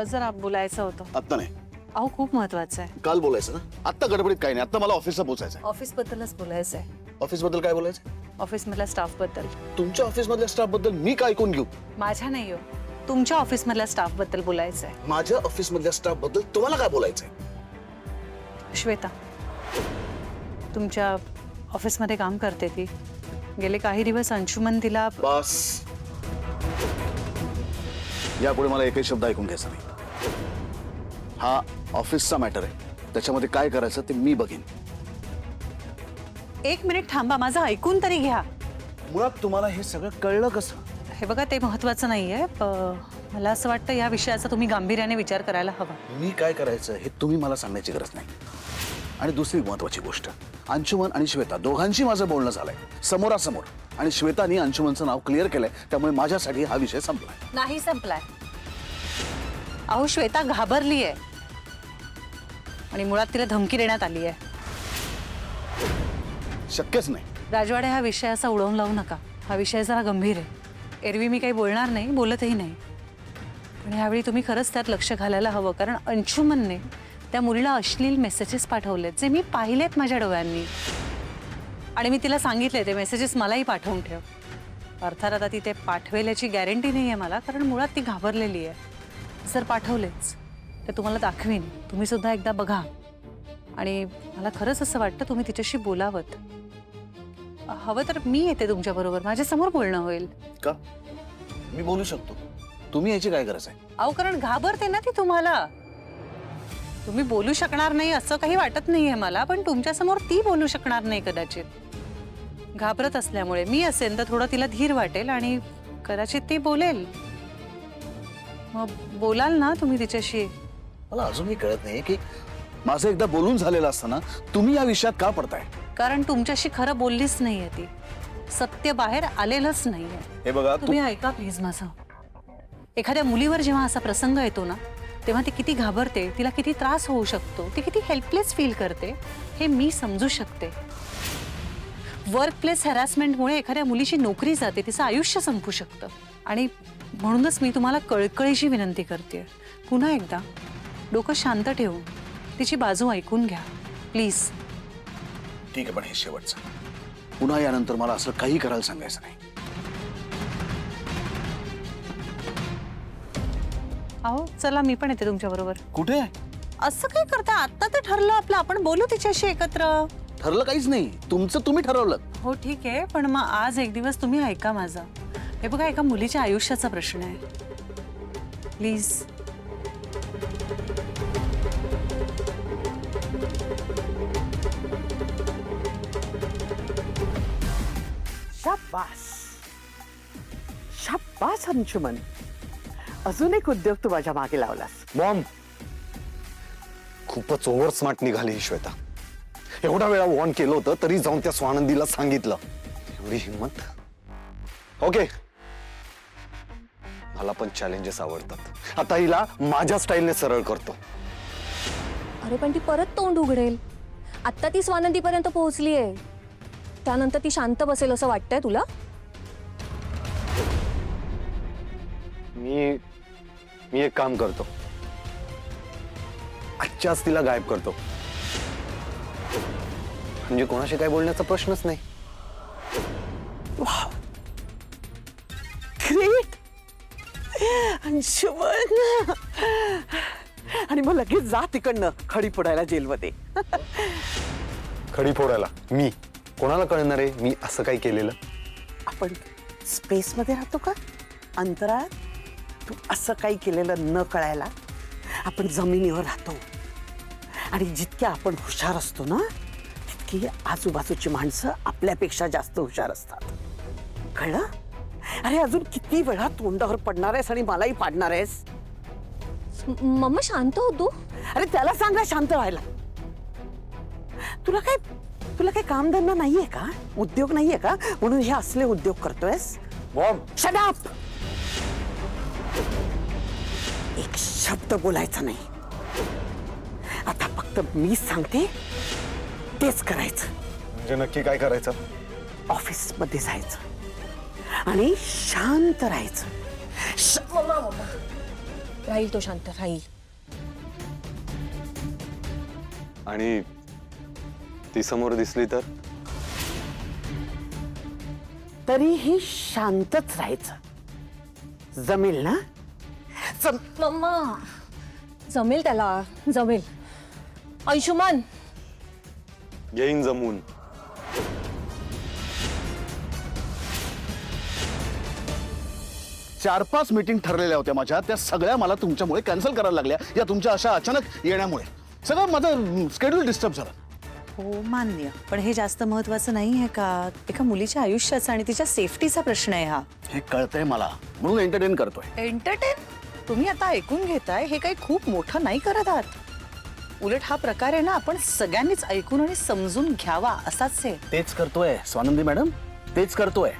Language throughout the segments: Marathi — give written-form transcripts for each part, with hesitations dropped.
जरा बोलायचं होतं. आता नाही, अहो खूप महत्वाचं आहे. काल बोलायचं ना. आता गडबडीत काही नाही, आता मला ऑफिसला पोहोचायचं आहे. ऑफिस बद्दलच बोलायचं आहे. ऑफिस बद्दल काय बोलायचं? ऑफिस मधल्या स्टाफ बद्दल. तुमच्या ऑफिस मधल्या स्टाफ बद्दल मी काय ऐकून घेऊ? माझ्या नाही हो, तुमच्या ऑफिस मधल्या स्टाफ बद्दल बोलायचं आहे. माझ्या ऑफिस मधल्या स्टाफ बद्दल तुम्हाला काय बोलायचंय? श्वेता तुमच्या ऑफिस मध्ये काम करते ती. गेले काही दिवस अंशुमन तिला. बस, यापुढे मला एकही शब्द ऐकून घ्यायचा नाही. हा ऑफिसचा मॅटर आहे, त्याच्यामध्ये काय करायचं ते मी बघेन. एक मिनिट थांबा, माझं ऐकून तरी घ्या. मुळात तुम्हाला हे सगळं कळलं कसं? हे बघा, ते महत्वाचं नाहीये. मला असं वाटतं या विषयाचा तुम्ही गांभीर्याने विचार करायला हवा. मी काय करायचं हे तुम्ही मला सांगण्याची गरज नाही. आणि दुसरी महत्वाची गोष्ट, अंशुमन आणि श्वेता दोघांशी माझं बोलणं झालंय समोरासमोर, आणि श्वेतानी अंशुमनचं नाव क्लिअर केलंय, त्यामुळे माझ्यासाठी हा विषय संपलाय. नाही संपलाय. अहो श्वेता घाबरली आहे आणि मुळात तिला धमकी देण्यात आली आहे. शक्यच नाही. राजवाडे, हा विषय असा उडवून लावू नका. हा विषय जरा गंभीर आहे. एरवी मी काही बोलणार नाही, बोलतही नाही, पण यावेळी तुम्ही खरंच त्यात लक्ष घालायला हवं. कारण अंशुमनने त्या मुलीला अश्लील मेसेजेस पाठवलेत, जे मी पाहिलेत माझ्या डोळ्यांनी, आणि मी तिला सांगितले ते मेसेजेस मलाही पाठवून ठेव. अर्थात आता ती ते पाठवेल याची गॅरंटी नाही आहे मला, कारण मुळात ती घाबरलेली आहे. जर पाठवलेच तर तुम्हाला दाखवीन, तुम्ही सुद्धा एकदा बघा. आणि मला खरंच असं वाटतं तुम्ही तिच्याशी बोलावं. हवं तर मी येते तुमच्या बरोबर, माझ्यासमोर बोलणं होईल. का? मी बोलू शकतो, तुम्ही याची काय गरज आहे? अहो कारण घाबरते ना ती तुम्हाला. तुम्ही बोलू शकणार नाही असं काही वाटत नाहीये मला, पण तुमच्यासमोर ती बोलू शकणार नाही कदाचित, घाबरत असल्यामुळे. मी असेल तर थोडं तिला धीर वाटेल आणि कदाचित ती बोलेल. मग बोलाल ना तुम्ही तिच्याशी? मला अजूनही कळत नाही की माझं एकदा बोलून झालेलं असताना तुम्ही या विषयात का पडताय? कारण तुमच्याशी खरं बोललीच नाहीये ती, सत्य बाहेर आलेलंच नाहीये. हे बघा, तुम्ही ऐका प्लीज माझं. एखाद्या मुलीवर जेव्हा असा प्रसंग येतो ना, तेव्हा ती किती घाबरते, तिला किती त्रास होऊ शकतो, ती किती हेल्पलेस फील करते, हे मी समजू शकते. वर्क प्लेस हॅरासमेंटमुळे एखाद्या मुलीची नोकरी जाते, तिचं आयुष्य संपू शकतं. आणि म्हणूनच मी तुम्हाला कळकळीची विनंती करते, पुन्हा एकदा डोकं शांत ठेवून तिची बाजू ऐकून घ्या प्लीज. ठीक आहे, पण हे शेवटचं. पुन्हा यानंतर मला असं काही करायला सांगायचं नाही. अहो चला, मी पण येते तुमच्या बरोबर. कुठे? असं काय करताय? आता तर ठरलं आपलं, आपण बोलू तिच्याशी एकत्र. ठरलं काहीच नाही, तुमचं तुम्ही ठरवलं. हो ठीक आहे, पण मग आज एक दिवस तुम्ही ऐका माझा. हे बघा, एका मुलीच्या आयुष्याचा प्रश्न आहे, प्लीज. शाबास शाबास अंशुमन, अजून एक उद्योग तू माझ्या मागे लावलास. मॉम, खूपच ओव्हर स्मार्ट निघाली ही श्वेता. एवढा वेळा वॉर्न केलं होतं तरी जाऊन त्या स्वानंदीला सांगितलं. एवढी हिंमत. ओके, मला पण चॅलेंजेस आवडतात. आता हिला माझ्या स्टाईलने सरळ करतो. अरे पण ती परत तोंड उघडेल. आता ती स्वानंदीपर्यंत पोहोचली आहे, त्यानंतर ती शांत बसेल असं वाटतंय तुला? मी एक काम करतो, आजच्याच तिला गायब करतो, म्हणजे कोणाशी काय बोलण्याचा प्रश्नच नाही. ग्रेट अंशुमन. आणि मग लगेच जा तिकडनं खडी फोडायला जेलमध्ये. खडी फोडायला मी? कोणाला कळणार आहे मी असं काही केलेलं? आपण स्पेस मध्ये राहतो का, अंतराळात? तू असं काही केलेलं न कळायला. आपण जमिनीवर राहतो, आणि जितक्या आपण हुशार असतो ना, तितकी आजूबाजूची माणसं आपल्यापेक्षा जास्त हुशार असतात. कळलं? अरे अजून किती वेळा तोंडावर पडणार आहेस आणि मलाही पाडणार आहेस? मम्मा शांत हो तू. अरे त्याला सांग ना शांत व्हायला. तुला काय कामधंदा नाहीये का, उद्योग नाहीये का, म्हणून हे असले उद्योग करतोयस? Maugham, shut up. एक शब्द बोलायचा नाही. आता फक्त मी सांगते तेच करायचं. म्हणजे नक्की काय करायचं? ऑफिस मध्ये जायचं आणि शांत राहायचं. राहील तो शांत राहील. आणि ती समोर दिसली तर तरीही शांतच राहायचं. जमेल ना? मम्मा जमेल त्याला, जमेल. अंशुमन येईन जमून. चार पाच मीटिंग ठरलेल्या होत्या माझ्या, त्या सगळ्या मला तुमच्यामुळे कॅन्सल करायला लागल्या या तुमच्या अशा अचानक येण्यामुळे. सगळं माझं स्केड्यूल डिस्टर्ब झालं. हो मान्य, पण हे जास्त महत्वाचं नाही आहे का? एका मुलीच्या आयुष्याचा आणि तिच्या सेफ्टीचा प्रश्न आहे हा. हे कळतंय मला, म्हणून एंटरटेन करतोय. एंटरटेन? तुम्ही आता ऐकून घेताय हे काही खूप मोठं नाही करत आहात. उलट हा प्रकार आहे ना, आपण सगळ्यांनीच ऐकून आणि समजून घ्यावा असाच आहे. तेच करतोय स्वानंदी मॅडम, तेच करतोय.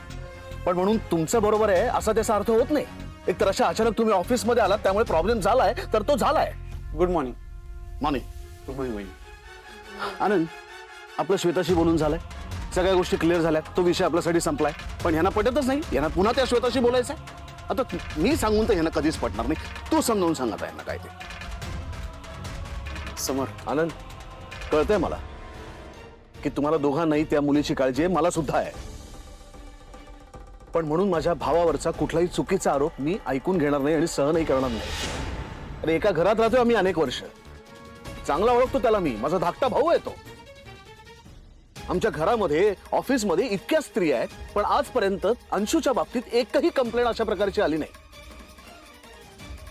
पण म्हणून तुमचं बरोबर आहे असा त्याचा अर्थ होत नाही. एक तर अशा अचानक तुम्ही ऑफिसमध्ये आलात त्यामुळे प्रॉब्लेम झालाय, तर तो झालाय. Good morning. Mane good morning. Anand, आपलं श्वेताशी बोलून झालंय, सगळ्या गोष्टी क्लिअर झाल्यात, तो विषय आपल्यासाठी संपलाय. पण ह्यांना पटतच नाही, यांना पुन्हा त्या श्वेताशी बोलायचं आहे. आता मी सांगून तर ह्यांना कधीच पटणार नाही. तू समजावून सांगत आहे ना काय ते. समर, आनंद, कळतंय मला की तुम्हाला दोघांनाही त्या मुलीची काळजी आहे, मला सुद्धा आहे. पण म्हणून माझ्या भावावरचा कुठलाही चुकीचा आरोप मी ऐकून घेणार नाही आणि सहनही करणार नाही. अरे एका घरात राहतोय आम्ही अनेक वर्ष, चांगला ओळखतो त्याला मी, माझा धाकटा भाऊ आहे तो. आमच्या घरामध्ये ऑफिसमध्ये इतक्या स्त्रिया आहेत, पण आजपर्यंत अंशूच्या बाबतीत एकही कंप्लेंट अशा प्रकारची आली नाही.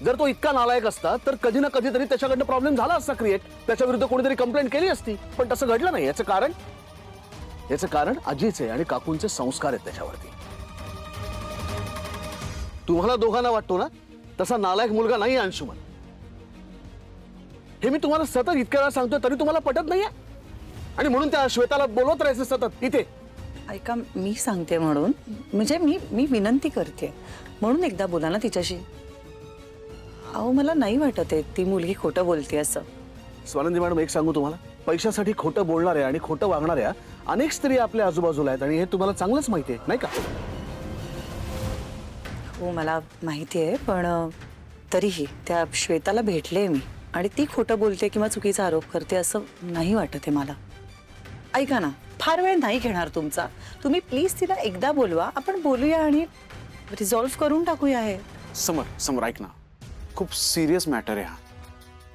जर तो इतका नालायक असता तर कधी ना कधीतरी त्याच्याकडनं प्रॉब्लेम झाला असता क्रिएट, त्याच्या विरुद्ध कोणीतरी कंप्लेंट केली असती. पण तसं घडलं नाही. याचं कारण आजीचे आणि काकूंचे संस्कार आहेत त्याच्यावरती. तुम्हाला दोघांना वाटतो ना तसा नालायक मुलगा नाही अंशुमन. हे मी तुम्हाला सतत इतक्या वेळा सांगतोय तरी तुम्हाला पटत नाहीये. आणि म्हणून त्या श्वेताला बोलवत राहायचं सतत इथे. ऐका, मी सांगते म्हणून, म्हणजे मी विनंती करते म्हणून एकदा बोला ना तिच्याशी. अहो मला नाही वाटत आहे ती मुलगी खोटं बोलते असं. स्वानंदी मॅडम, एक सांगू तुम्हाला, पैशासाठी खोटं बोलणाऱ्या आणि खोटं वागणाऱ्या अनेक स्त्रिया आपल्या आजूबाजूला आहेत आणि हे तुम्हाला चांगलंच माहिती आहे नाही का? हो मला माहिती आहे, पण तरीही त्या श्वेताला भेटले मी आणि ती खोटं बोलते किंवा चुकीचा आरोप करते असं नाही वाटत आहे मला. ऐका ना, फार वेळ नाही घेणार तुमचा. तुम्ही प्लीज तिला एकदा बोलवा, आपण बोलूया आणि रिझॉल्व्ह करून टाकूया हे. समर ऐक ना, खूप सिरियस मॅटर आहे हा.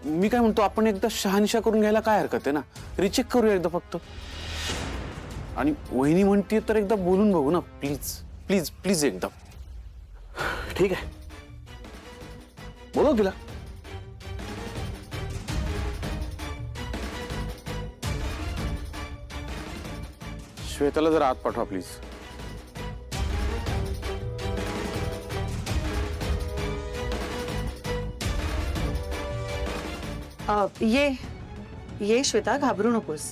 मी काय म्हणतो, आपण एकदा शहानिशा करून घ्यायला काय हरकत आहे ना. रिचेक करूया एकदा फक्त. आणि वहिनी म्हणते तर एकदा बोलून बघू ना, प्लीज प्लीज प्लीज एकदा. ठीक आहे, बोलव तिला. श्वेताला जरा आत पाठवा प्लीज. ये श्वेता, घाबरू नकोस.